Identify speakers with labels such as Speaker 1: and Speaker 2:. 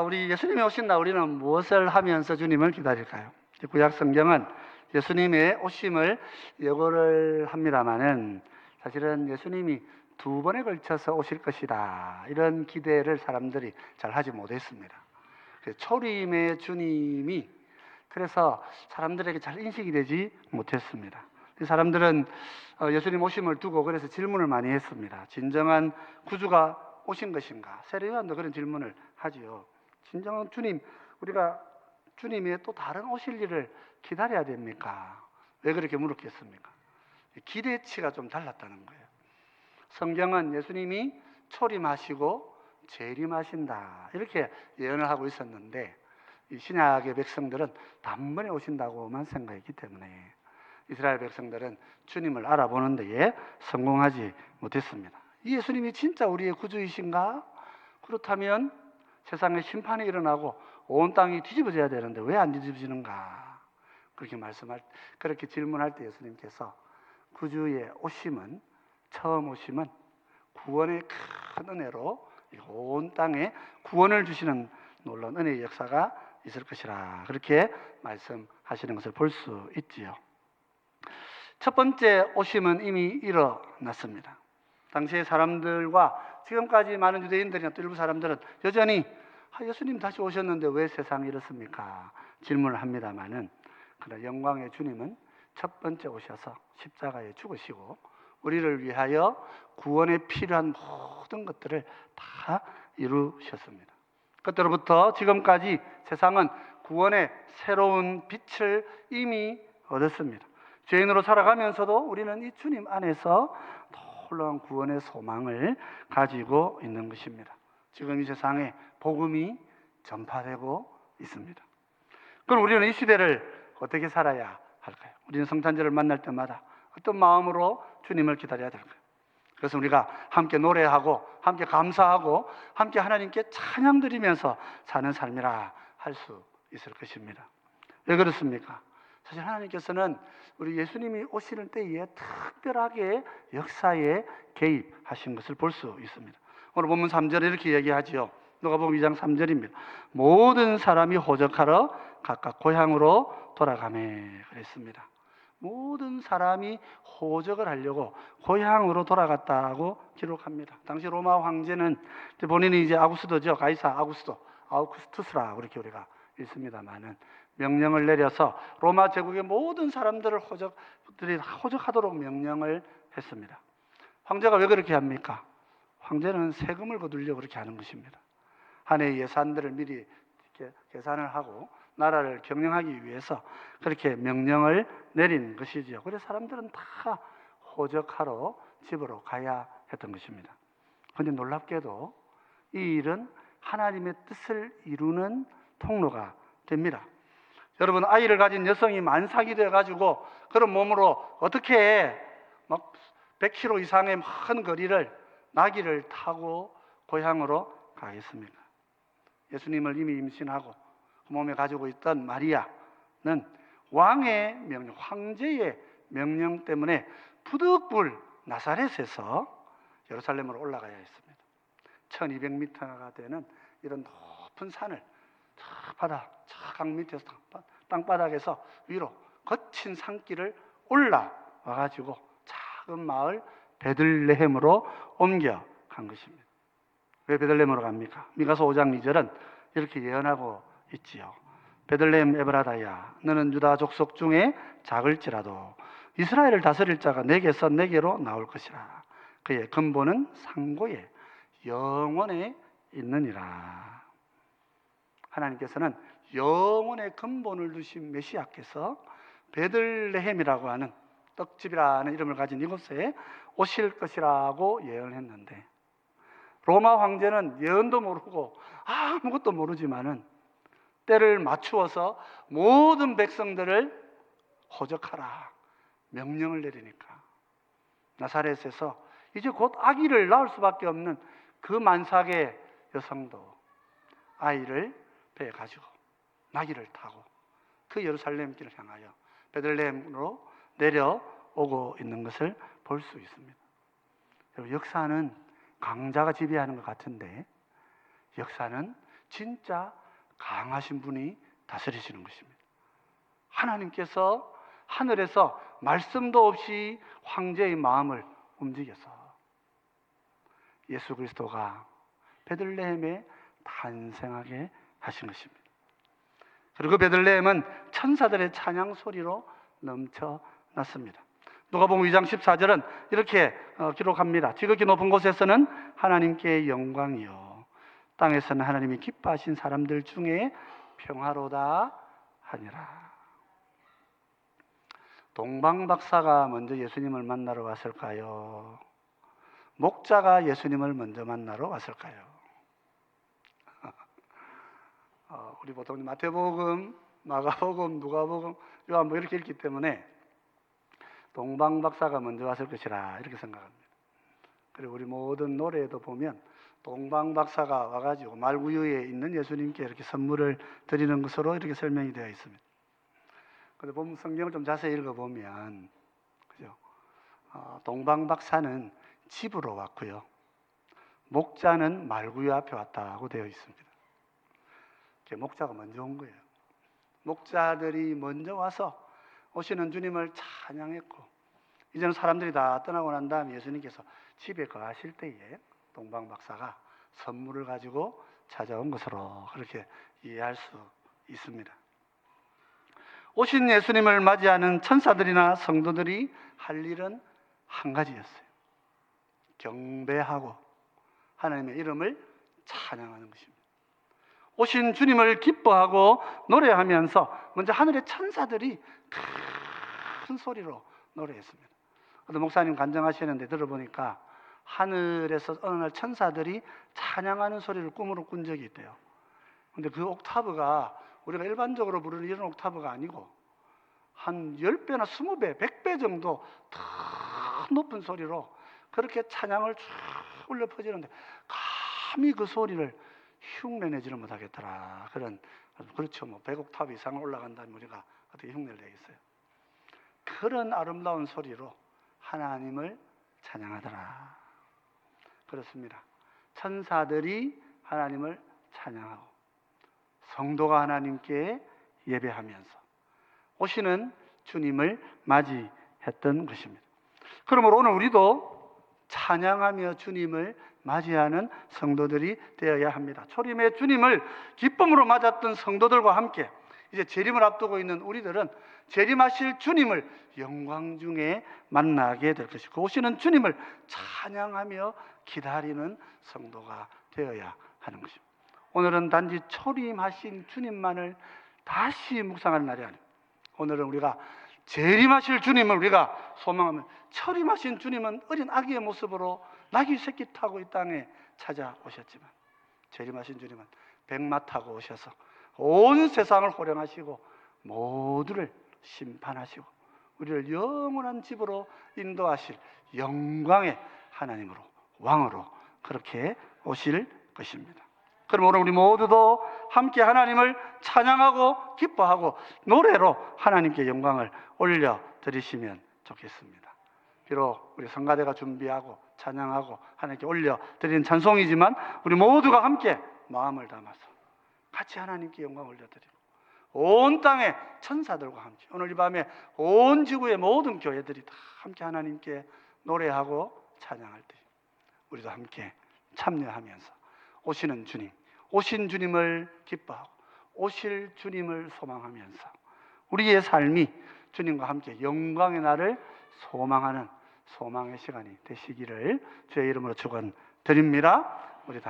Speaker 1: 우리 예수님이 오신 날 우리는 무엇을 하면서 주님을 기다릴까요? 구약 성경은 예수님의 오심을 예고를 합니다마는 사실은 예수님이 두 번에 걸쳐서 오실 것이다, 이런 기대를 사람들이 잘 하지 못했습니다. 초림의 주님이 그래서 사람들에게 잘 인식이 되지 못했습니다. 사람들은 예수님 오심을 두고 그래서 질문을 많이 했습니다. 진정한 구주가 오신 것인가? 세례 요한도 그런 질문을 하지요. 진정한 주님, 우리가 주님의 또 다른 오실 일을 기다려야 됩니까? 왜 그렇게 물었겠습니까? 기대치가 좀 달랐다는 거예요. 성경은 예수님이 초림하시고 재림하신다, 이렇게 예언을 하고 있었는데 이 신약의 백성들은 단번에 오신다고만 생각했기 때문에 이스라엘 백성들은 주님을 알아보는 데에 성공하지 못했습니다. 이 예수님이 진짜 우리의 구주이신가? 그렇다면 세상에 심판이 일어나고 온 땅이 뒤집어져야 되는데 왜 안 뒤집어지는가? 그렇게 질문할 때 예수님께서 구주의 오심은, 처음 오심은 구원의 큰 은혜로 온 땅에 구원을 주시는 놀라운 은혜의 역사가 있을 것이라, 그렇게 말씀하시는 것을 볼 수 있지요. 첫 번째 오심은 이미 일어났습니다. 당시의 사람들과 지금까지 많은 유대인들이나 또 일부 사람들은 여전히 예수님 다시 오셨는데 왜 세상이 이렇습니까? 질문을 합니다마는, 그러나 영광의 주님은 첫 번째 오셔서 십자가에 죽으시고 우리를 위하여 구원에 필요한 모든 것들을 다 이루셨습니다. 그때로부터 지금까지 세상은 구원의 새로운 빛을 이미 얻었습니다. 죄인으로 살아가면서도 우리는 이 주님 안에서 놀라운 구원의 소망을 가지고 있는 것입니다. 지금 이 세상에 복음이 전파되고 있습니다. 그럼 우리는 이 시대를 어떻게 살아야 할까요? 우리는 성탄절을 만날 때마다 어떤 마음으로 주님을 기다려야 될까요? 그래서 우리가 함께 노래하고 함께 감사하고 함께 하나님께 찬양 드리면서 사는 삶이라 할 수 있을 것입니다. 왜 그렇습니까? 사실 하나님께서는 우리 예수님이 오시는 때에 특별하게 역사에 개입하신 것을 볼 수 있습니다. 오늘 본문 3절에 이렇게 얘기하지요. 누가복음 2장 3절입니다. 모든 사람이 호적하러 각각 고향으로 돌아가매 그랬습니다. 모든 사람이 호적을 하려고 고향으로 돌아갔다고 기록합니다. 당시 로마 황제는 본인이 이제 아구스도죠. 가이사 아우구스투스라 그렇게 우리가 읽습니다만은 명령을 내려서 로마 제국의 모든 사람들을 호적하도록 명령을 했습니다. 황제가 왜 그렇게 합니까? 황제는 세금을 거두려고 그렇게 하는 것입니다. 한 해의 예산들을 미리 계산을 하고 나라를 경영하기 위해서 그렇게 명령을 내린 것이죠. 그래서 사람들은 다 호적하러 집으로 가야 했던 것입니다. 그런데 놀랍게도 이 일은 하나님의 뜻을 이루는 통로가 됩니다. 여러분, 아이를 가진 여성이 만삭이 되어가지고 그런 몸으로 어떻게 막 100km 이상의 먼 거리를 나귀를 타고 고향으로 가겠습니까? 예수님을 이미 임신하고 그 몸에 가지고 있던 마리아는 왕의 명령, 황제의 명령 때문에 부득불 나사렛에서 예루살렘으로 올라가야 했습니다. 1200m가 되는 이런 높은 산을 강 밑에서 땅바닥에서 위로 거친 산길을 올라와가지고 작은 마을 베들레헴으로 옮겨간 것입니다. 왜 베들레헴으로 갑니까? 미가서 5장 2절은 이렇게 예언하고 있지요. 베들레헴 에브라다야, 너는 유다 족속 중에 작을지라도 이스라엘을 다스릴 자가 내게서 내게로 나올 것이라. 그의 근본은 상고에 영원에 있느니라. 하나님께서는 영원의 근본을 두신 메시아께서 베들레헴이라고 하는 떡집이라는 이름을 가진 이곳에 오실 것이라고 예언했는데, 로마 황제는 예언도 모르고 아무것도 모르지만은 때를 맞추어서 모든 백성들을 호적하라 명령을 내리니까 나사렛에서 이제 곧 아기를 낳을 수밖에 없는 그 만삭의 여성도 아이를 배에 가지고 나귀를 타고 그 예루살렘 길을 향하여 베들레헴으로 내려오고 있는 것을 볼 수 있습니다. 역사는 강자가 지배하는 것 같은데 역사는 진짜 강하신 분이 다스리시는 것입니다. 하나님께서 하늘에서 말씀도 없이 황제의 마음을 움직여서 예수 그리스도가 베들레헴에 탄생하게 하신 것입니다. 그리고 베들레헴은 천사들의 찬양 소리로 넘쳐났습니다. 누가복음 2장 14절은 이렇게 기록합니다. 지극히 높은 곳에서는 하나님께 영광이요 땅에서는 하나님이 기뻐하신 사람들 중에 평화로다 하니라. 동방박사가 먼저 예수님을 만나러 왔을까요? 목자가 예수님을 먼저 만나러 왔을까요? 우리 보통 마태복음, 마가복음, 누가복음, 요한복음 이렇게 읽기 때문에 동방박사가 먼저 왔을 것이라 이렇게 생각합니다. 그리고 우리 모든 노래에도 보면 동방박사가 와가지고 말구유에 있는 예수님께 이렇게 선물을 드리는 것으로 이렇게 설명이 되어 있습니다. 그런데 보면 성경을 좀 자세히 읽어보면 그죠? 동방박사는 집으로 왔고요. 목자는 말구유 앞에 왔다고 되어 있습니다. 목자가 먼저 온 거예요. 목자들이 먼저 와서 오시는 주님을 찬양했고, 이제는 사람들이 다 떠나고 난 다음에 예수님께서 집에 거하실 때에 동방박사가 선물을 가지고 찾아온 것으로 그렇게 이해할 수 있습니다. 오신 예수님을 맞이하는 천사들이나 성도들이 할 일은 한 가지였어요. 경배하고 하나님의 이름을 찬양하는 것입니다. 오신 주님을 기뻐하고 노래하면서 먼저 하늘의 천사들이 큰 소리로 노래했습니다. 근데 목사님 간증하시는데 들어보니까 하늘에서 어느 날 천사들이 찬양하는 소리를 꿈으로 꾼 적이 있대요. 근데 그 옥타브가 우리가 일반적으로 부르는 이런 옥타브가 아니고 한 10배나 20배, 100배 정도 더 높은 소리로 그렇게 찬양을 쭉 울려 퍼지는데 감히 그 소리를 흉내내지를 못하겠더라. 그렇죠. 100옥타브 이상 올라간다면 우리가 어떻게 흉내를 내겠어요? 그런 아름다운 소리로 하나님을 찬양하더라. 그렇습니다. 천사들이 하나님을 찬양하고 성도가 하나님께 예배하면서 오시는 주님을 맞이했던 것입니다. 그러므로 오늘 우리도 찬양하며 주님을 맞이하는 성도들이 되어야 합니다. 초림의 주님을 기쁨으로 맞았던 성도들과 함께 이제 재림을 앞두고 있는 우리들은 재림하실 주님을 영광 중에 만나게 될 것이고 오시는 주님을 찬양하며 기다리는 성도가 되어야 하는 것입니다. 오늘은 단지 초림하신 주님만을 다시 묵상하는 날이 아닙니다. 오늘은 우리가 재림하실 주님을 우리가 소망하면 초림하신 주님은 어린 아기의 모습으로 나귀 새끼 타고 이 땅에 찾아오셨지만 재림하신 주님은 백마 타고 오셔서 온 세상을 호령하시고 모두를 심판하시고 우리를 영원한 집으로 인도하실 영광의 하나님으로 왕으로 그렇게 오실 것입니다. 그럼 오늘 우리 모두도 함께 하나님을 찬양하고 기뻐하고 노래로 하나님께 영광을 올려드리시면 좋겠습니다. 비록 우리 성가대가 준비하고 찬양하고 하나님께 올려드리는 찬송이지만 우리 모두가 함께 마음을 담아서 같이 하나님께 영광을 올려드리고 온 땅의 천사들과 함께 오늘 이 밤에 온 지구의 모든 교회들이 다 함께 하나님께 노래하고 찬양할 때 우리도 함께 참여하면서 오시는 주님, 오신 주님을 기뻐하고 오실 주님을 소망하면서 우리의 삶이 주님과 함께 영광의 날을 소망하는 소망의 시간이 되시기를 주의 이름으로 축원드립니다. 우리 다